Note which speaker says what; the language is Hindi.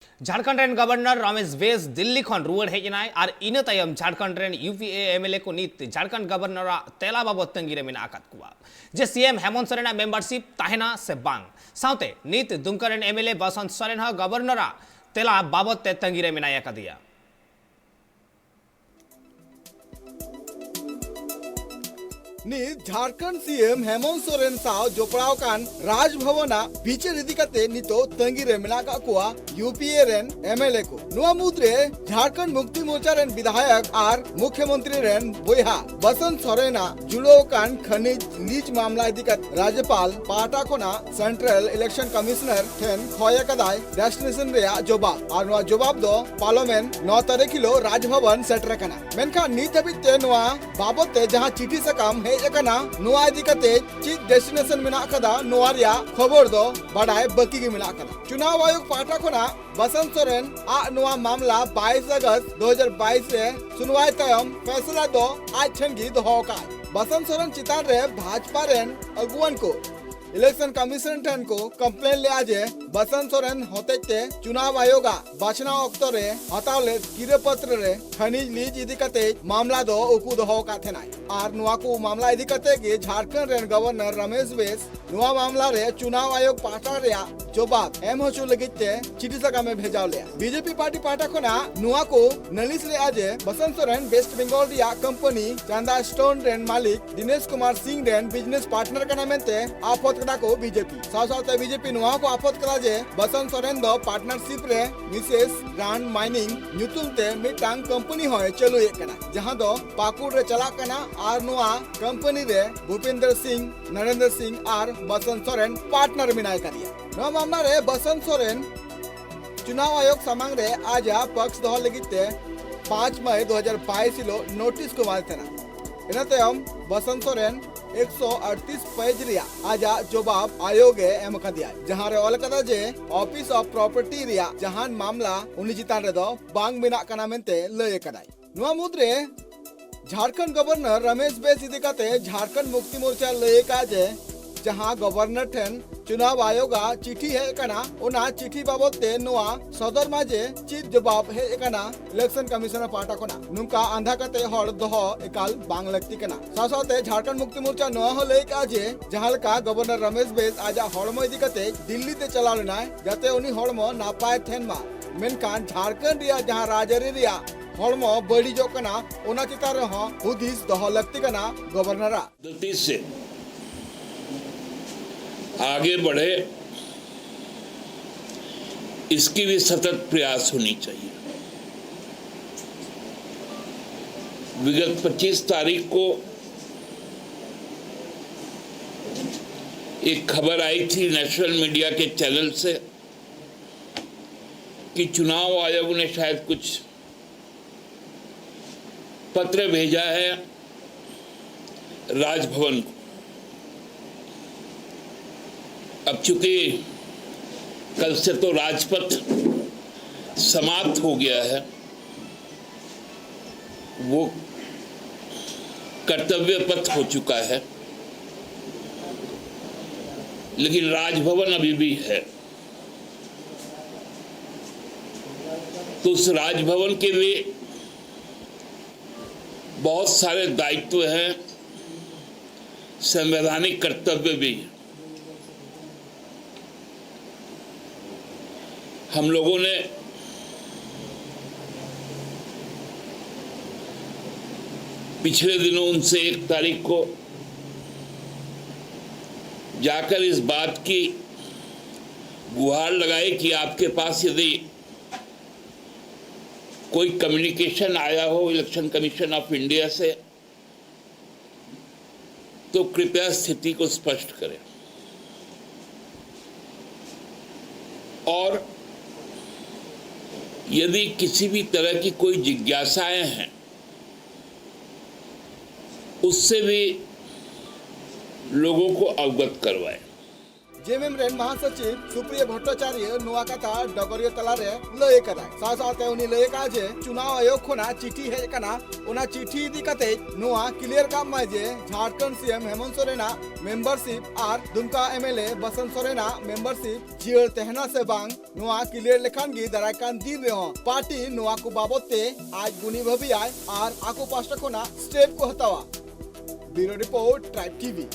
Speaker 1: Jharkhand rain governor Ramesh base Delhi खन रुआड़ हेजनाय और इना तायम झारखंड रेन यूपीए एमएलए को नीत झारखंड गवर्नर तेला बाबत तंगिरे मेना आकाद कुआ जे सीएम हेमंत सोरेन मेंबरशिप ताहेना से बांग साउते नीत Dumka rain MLA Basant Soren governor तेला बाबत ते तंगिरे मेना आकादिया
Speaker 2: नीत झारखंड सीएम हेमंत सोरेन साव जोपड़ाव कान राजभवना बीचे इदिकते नितो तंगी रे मेना का कुआ यूपीए रेन एमएलए को नुआ मुद्रे झारखंड मुक्ति मोर्चा रेन विधायक आर मुख्यमंत्री रेन बोयहा बसंत सोरेना जुड़ो कान खनिज लीज मामला इदिकत राज्यपाल पाटा कोना सेंट्रल इलेक्शन कमिश्नर ठेन खोया कदाय डेस्टिनेशन रे जवाब और नुआ जवाब दो पार्लियामेंट 9 तारीख हिलो राजभवन सेटर कना मेनखा नीत हबिते नुआ बाबते जहां चिठी सकाम एकना नुआ इदिकते चीफ डेस्टिनेशन मेना कदा नुआ रिया खबर दो बड़ाय बकी के मेना कदा चुनाव आयोग पाटा कोना बसंत सोरेन आ नुआ मामला 22 अगस्त 2022 रे सुनवाई तयम फैसला दो आज छंगी दो का बसंत सोरेन चितान रे भाजपा रेन अगुवन को इलेक्शन कमीशन ठन को कंप्लेन ले आजे बसंत सोरेन होते चुनाव आयोगा बाचना ऑक्टो रे हतावले किरे पत्र रे खनिज लीज इदिकते मामला दो उकु दो का थेनाय आर नुआ को मामला इदिकते के Jharkhand rain governor Ramesh base नुआ मामला रे चुनाव आयोग पाटा रे जवाब एम होचु लगिते चिठी सका में भेजाव ले बीजेपी पार्टी पाटा कोना नुआ को नलिस ले आजे बसंत सोरेन वेस्ट बंगाल रिया कंपनी चांदा स्टोन रेन मालिक Dinesh Kumar Singh rain business partner कना मेंते आपत को बीजेपी साथ बीजेपी नुआ को आपत करा जे बसंत सोरेन दो पार्टनरशिप रे मिसेस ग्रांड माइनिंग न्यूतुलते मिटांग कंपनी होय चलो एक कना जहां दो पाकुड़ रे चला कना आर नुआ कंपनी रे भूपेंद्र सिंह नरेंद्र सिंह आर बसंत सोरेन पार्टनर मिनाय करिया नुआ मामला रे बसंत सोरेन चुनाव आयोग समांग रे आजा पक्ष दो लगिते 5 मई 2022 हिलो नोटिस को मारतेना इना तयम बसंत सोरेन 138 पेज रिया आजा जवाब आयोग एम कदिया जहां रे ऑल कदा जे ऑफिस ऑफ प्रॉपर्टी रिया जहां मामला उनी चितान रे दो बांग बिना कना मेंते लय कदाय नुआ मुद्रे झारखंड गवर्नर रमेश बेस इदिकते झारखंड मुक्ति मोर्चा लय का जे जहां गवर्नर ठेन चुनाव आयोगा चिठी है कना ओना चिठी बाबत ते नुआ सदर माजे चीज जवाब है कना इलेक्शन कमिश्नर पाटा कोना नुका आंधा कते हड़ दो एकाल बांग लगती कना सासाते झारखंड मुक्ति मोर्चा नुआ हो ले का जे जहां का गवर्नर रमेश बेस आजा हड़मो इदिकते दिल्ली ते चला लेना जाते उनी हड़मो नापाय थेन मा मेनकान झारखंड रिया जहां राजरी रिया हड़मो बड़ी जो कना ओना चिता रहो हुदिस दो लगती कना गवर्नरा
Speaker 3: गलती से आगे बढ़े इसकी भी सतत प्रयास होनी चाहिए। विगत 25 तारीख को एक खबर आई थी नेशनल मीडिया के चैनल से कि चुनाव आयोग ने शायद कुछ पत्र भेजा है राजभवन को। अब चूंकि कल से तो राजपथ समाप्त हो गया है, वो कर्तव्य पथ हो चुका है, लेकिन राजभवन अभी भी है। तो उस राजभवन के लिए बहुत सारे दायित्व हैं, संवैधानिक कर्तव्य भी है। हम लोगों ने पिछले दिनों उनसे 1 तारीख को जाकर इस बात की गुहार लगाई कि आपके पास यदि कोई कम्युनिकेशन आया हो इलेक्शन कमीशन ऑफ इंडिया से तो कृपया स्थिति को स्पष्ट करें। और यदि किसी भी तरह की कोई जिज्ञासाएं हैं उससे भी लोगों को अवगत करवाएं।
Speaker 2: जेएमएम रेन महासचिव सुप्रिय भट्टाचार्य नुआ कथा डगरिया तलारे लय कदाय सा साथे उनी लय का जे चुनाव आयोग खोना चिट्ठी हेज कना ओना चिट्ठी इदी कते नुआ क्लियर काम मा जे झारखंड सीएम हेमंत सोरेना मेंबरशिप आर दुमका एमएलए बसंत सोरेना मेंबरशिप जियर तहना से बांग नुआ क्लियर लेखान गी दाराकान दिन रे पार्टी नुआ को बाबते आज गुनी भबी आय आर आको पास्टा खोना स्टेप को हतावा ब्यूरो रिपोर्ट ट्राइब टीवी।